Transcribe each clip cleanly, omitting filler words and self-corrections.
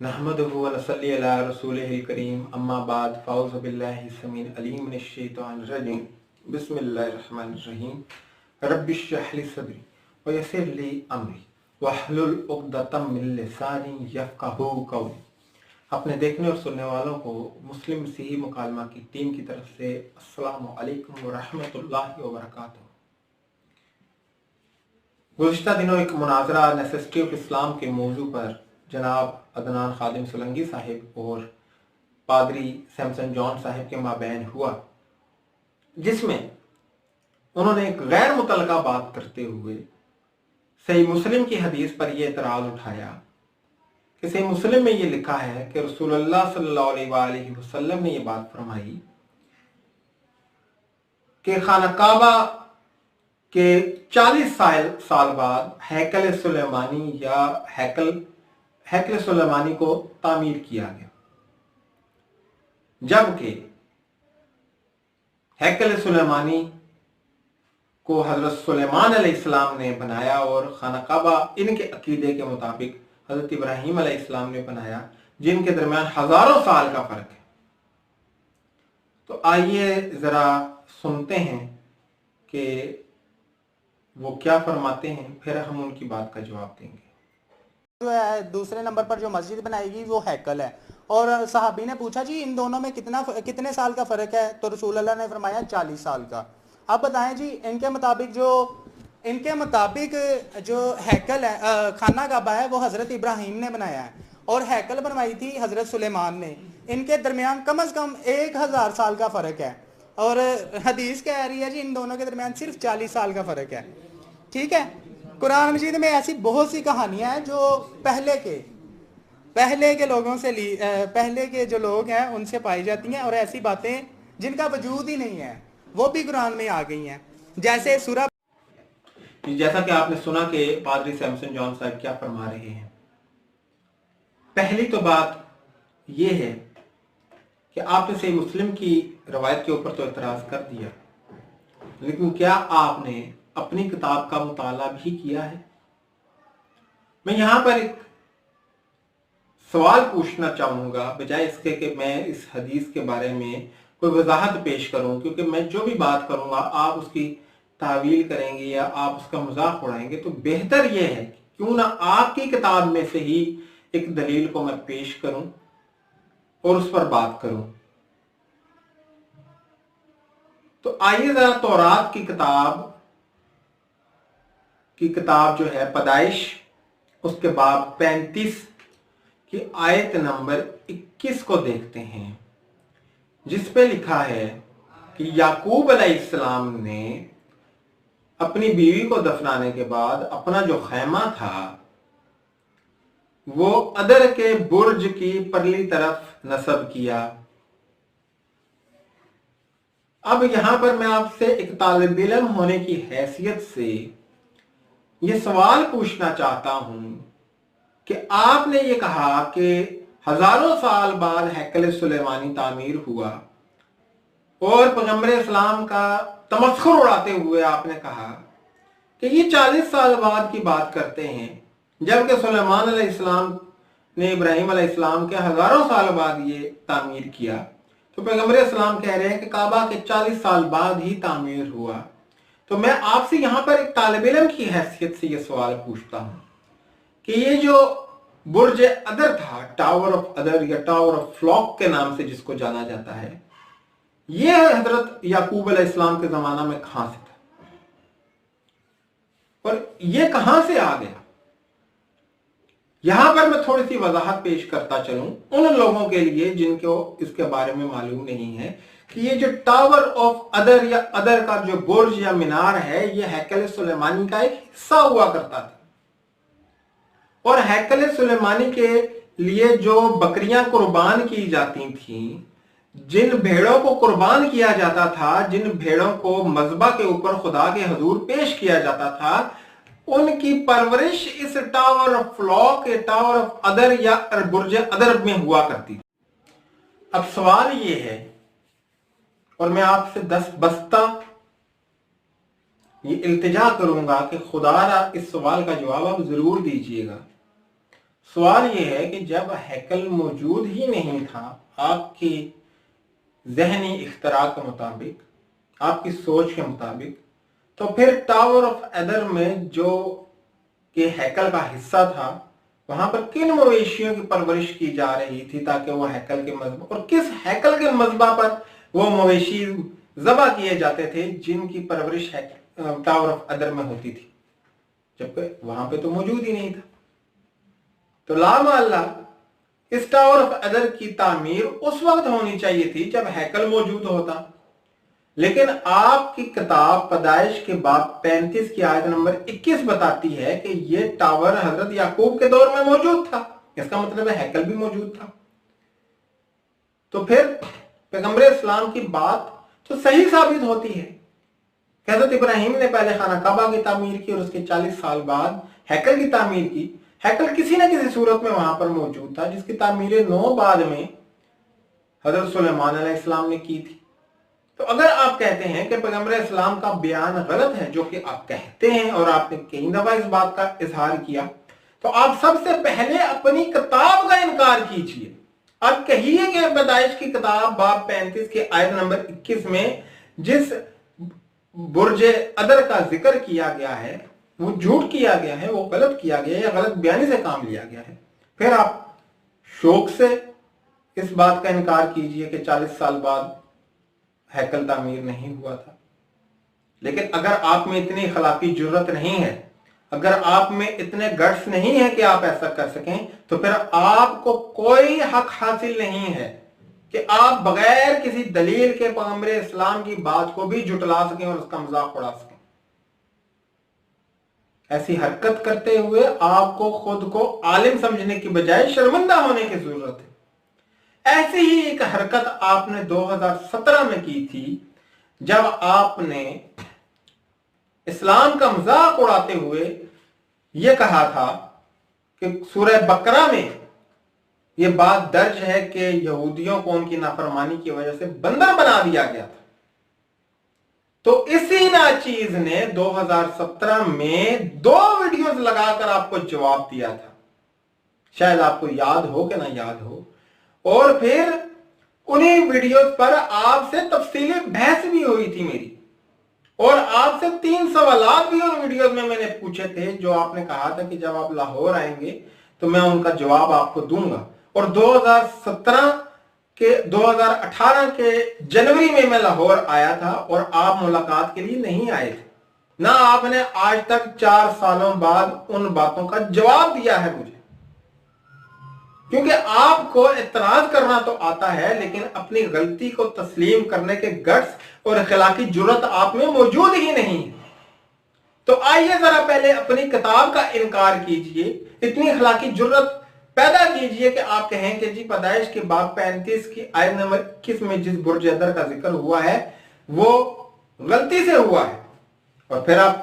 नहमदुहु व नसल्ली अला रसूलिहिल करीम अम्मा बाद फ़ाऊज़ु बिल्लाहि समील अलीम मिनश शैतानिर रजीम बिस्मिल्लाहिर रहमानिर रहीम रब्बिश्रह ली सदरी व यस्सिर ली अमरी वहलुल उक़दतम मिन लिसानी यफ़क़हू क़ौली। अपने देखने और सुनने वालों को मुस्लिम मसीही मुकालमा की टीम की तरफ से अस्सलामु अलैकुम व रहमतुल्लाहि व बरकातुहू। गुज़िश्ता दिनों एक मुनाज़रा नेसेसिटी ऑफ इस्लाम के मौजू पर जनाब अदनान खादिम सोलंकी साहिब और पादरी सैमसन जॉन साहिब के माबैन हुआ, जिसमें उन्होंने एक गैर मुतलका बात करते हुए सही मुस्लिम की हदीस पर यह एतराज़ उठाया कि सही मुस्लिम में ये लिखा है कि रसूलुल्लाह सल्लल्लाहु अलैहि वसल्लम ने ये बात फरमाई कि खाना काबा के 40 साल बाद हैकल सुलेमानी या हैकल सुलेमानी को तामीर किया गया, जबकि हैकल सुलेमानी को हजरत सुलेमान अलैहिस्सलाम ने बनाया और खाना काबा इनके अकीदे के मुताबिक हजरत इब्राहीम अलैहिस्सलाम ने बनाया, जिनके दरमियान हजारों साल का फर्क है। तो आइए जरा सुनते हैं कि वो क्या फरमाते हैं, फिर हम उनकी बात का जवाब देंगे। जो है दूसरे नंबर पर जो मस्जिद बनाएगी वो हैकल है। और सहाबी ने पूछा जी इन दोनों में कितने साल का फ़र्क है, तो रसूल अल्लाह ने फरमाया 40 साल का। अब बताएं जी, इनके मुताबिक जो हैकल है खाना काबा है वो हज़रत इब्राहीम ने बनाया है और हैकल बनवाई थी हज़रत सुलेमान ने। इनके दरमियान कम से कम 1000 साल का फ़र्क है और हदीस कह रही है जी इन दोनों के दरमियान सिर्फ 40 साल का फ़र्क है। ठीक है, कुरान मजीद में ऐसी बहुत सी कहानियां हैं जो पहले के लोगों से पहले के जो लोग हैं उनसे पाई जाती हैं, और ऐसी बातें जिनका वजूद ही नहीं है वो भी कुरान में आ गई हैं। जैसे जैसा कि आपने सुना कि पादरी सैमसन जॉन साहब क्या फरमा रहे हैं। पहली तो बात यह है कि आपने सही मुस्लिम की रवायत के ऊपर तो एतराज कर दिया, लेकिन क्या आपने अपनी किताब का मुताला भी किया है? मैं यहां पर एक सवाल पूछना चाहूंगा, बजाय इसके कि मैं इस हदीस के बारे में कोई वजाहत पेश करूं, क्योंकि मैं जो भी बात करूंगा आप उसकी तावील करेंगे या आप उसका मजाक उड़ाएंगे, तो बेहतर यह है क्यों ना आपकी किताब में से ही एक दलील को मैं पेश करूं और उस पर बात करूं। तो आइए जरा तौरात की किताब जो है पैदाइश, उसके बाब 35 की आयत नंबर 21 को देखते हैं, जिस पे लिखा है कि याकूब अलैहिस्सलाम ने अपनी बीवी को दफनाने के बाद अपना जो खैमा था वो अदर के बुर्ज की परली तरफ नस्ब किया। अब यहां पर मैं आपसे एक तालिब इल्म होने की हैसियत से ये सवाल पूछना चाहता हूं कि आपने ये कहा कि हजारों साल बाद हैकल सुलेमानी तामीर हुआ और पैगंबर इस्लाम का तमस्खुर उड़ाते हुए आपने कहा कि ये 40 साल बाद की बात करते हैं, जबकि सुलेमान अलैहिस्सलाम ने इब्राहीम अलैहिस्सलाम के हजारों साल बाद ये तामीर किया। तो पैगंबर इस्लाम कह रहे हैं कि काबा के 40 साल बाद ही तामीर हुआ। तो मैं आपसे यहां पर एक तालिब इल्म की हैसियत से यह सवाल पूछता हूं कि ये जो बुर्ज अदर था, टावर ऑफ अदर या टावर ऑफ फ्लॉक के नाम से जिसको जाना जाता है, ये हजरत याकूब अलैहिस्सलाम के जमाना में कहां से था और ये कहां से आ गया? यहां पर मैं थोड़ी सी वजाहत पेश करता चलूं उन लोगों के लिए जिनको इसके बारे में मालूम नहीं है कि ये जो टावर ऑफ अदर या अदर का जो बुर्ज या मीनार है, ये हैकल सुलेमानी का एक हिस्सा हुआ करता था। और हैकल सुलेमानी के लिए जो बकरियां कुर्बान की जाती थीं, जिन भेड़ों को कुर्बान किया जाता था, जिन भेड़ों को मज़बा के ऊपर खुदा के हजूर पेश किया जाता था, उनकी परवरिश इस tower of flock, tower of अदर या बुर्ज अदर में हुआ करती थी। अब सवाल ये है, और मैं आपसे 10 बस्ता ये इल्तिजा करूंगा कि खुदारा इस सवाल का जवाब आप जरूर दीजिएगा। सवाल ये है कि जब हैकल मौजूद ही नहीं था आपकी जहनी इख्तरा के मुताबिक, आपकी सोच के मुताबिक, तो फिर टावर ऑफ एदर में जो कि हैकल का हिस्सा था वहां पर किन मवेशियों की परवरिश की जा रही थी ताकि वो हैकल के मजबा, और किस हैकल के मजबा पर वो मवेशी ज़बा किए जाते थे जिनकी परवरिश टावर ऑफ एदर में होती थी, जबकि वहां पे तो मौजूद ही नहीं था। तो लामाल्ला इस टावर ऑफ एदर की तामीर उस वक्त होनी चाहिए थी जब हैकल मौजूद होता, लेकिन आपकी किताब पैदाइश के बाब 35 की आयत नंबर 21 बताती है कि यह टावर हजरत याकूब के दौर में मौजूद था। इसका मतलब है हैकल भी मौजूद था। तो फिर पैगंबर इस्लाम की बात तो सही साबित होती है। हजरत इब्राहिम ने पहले खाना काबा की तामीर की और उसके 40 साल बाद हैकल की तामीर की। हैकल किसी न किसी सूरत में वहां पर मौजूद था, जिसकी तामीर 9 बाद में हजरत सुलेमान अलैहिस्सलाम ने की थी। तो अगर आप कहते हैं कि पैगंबर इस्लाम का बयान गलत है, जो कि आप कहते हैं और आपने कई दफा इस बात का इजहार किया, तो आप सबसे पहले अपनी किताब का इनकार कीजिए। आप कहिए कि पैदाइश की किताब बाब 35 की आयत नंबर 21 में जिस बुर्ज अदर का जिक्र किया गया है वो झूठ किया गया है, वो गलत किया गया है या गलत बयानी से काम लिया गया है। फिर आप शौक से इस बात का इनकार कीजिए कि 40 साल बाद हैकल तामीर नहीं हुआ था। लेकिन अगर आप में इतनी खलाकी जुर्रत नहीं है, अगर आप में इतने गट्स नहीं है कि आप ऐसा कर सकें, तो फिर आपको कोई हक हासिल नहीं है कि आप बगैर किसी दलील के पैगंबर इस्लाम की बात को भी जुटला सकें और उसका मजाक उड़ा सकें। ऐसी हरकत करते हुए आपको खुद को आलिम समझने की बजाय शर्मिंदा होने की जरूरत है। ऐसी ही एक हरकत आपने 2017 में की थी, जब आपने इस्लाम का मजाक उड़ाते हुए यह कहा था कि सूरह बकरा में यह बात दर्ज है कि यहूदियों को उनकी नाफरमानी की वजह से बंदर बना दिया गया था। तो इसी नाचीज ने 2017 में 2 वीडियोस लगाकर आपको जवाब दिया था, शायद आपको याद हो कि ना याद हो। और फिर उन्हीं वीडियोस पर आपसे तफसीली बहस भी हुई थी मेरी, और आपसे 3 सवालात भी उन वीडियोस में मैंने पूछे थे, जो आपने कहा था कि जब आप लाहौर आएंगे तो मैं उनका जवाब आपको दूंगा। और 2018 के जनवरी में मैं लाहौर आया था और आप मुलाकात के लिए नहीं आए थे, ना आपने आज तक 4 सालों बाद उन बातों का जवाब दिया है मुझे। क्योंकि आपको एतराज करना तो आता है, लेकिन अपनी गलती को तस्लीम करने के गट्स और अखलाकी जुर्रत आप में मौजूद ही नहीं है। तो आइए जरा पहले अपनी किताब का इनकार कीजिए, इतनी अखलाकी जुर्रत पैदा कीजिए कि आप कहें कि जी पैदाइश के बाब 35 की आयत नंबर 21 में जिस बुर्ज अदर का जिक्र हुआ है वो गलती से हुआ है। और फिर आप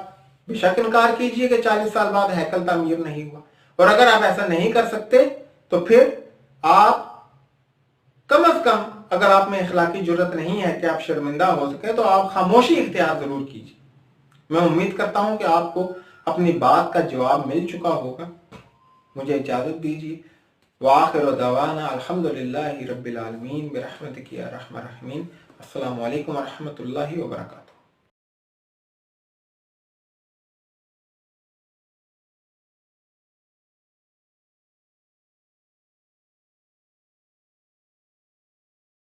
बेशक इनकार कीजिए कि 40 साल बाद हैकल तामीर नहीं हुआ। और अगर आप ऐसा नहीं कर सकते तो फिर आप कम अज कम, अगर आप में इखलाकी जुर्रत नहीं है कि आप शर्मिंदा हो सके, तो आप खामोशी इख्तियार जरूर कीजिए। मैं उम्मीद करता हूं कि आपको अपनी बात का जवाब मिल चुका होगा। मुझे इजाजत दीजिए। वाखिर दवाना अल्हम्दुलिल्लाहि रब्बिल आलमीन बिरहमतिक या रहमान रहीम। अस्सलामु अलैकुम व रहमतुल्लाहि व बरकातुहू।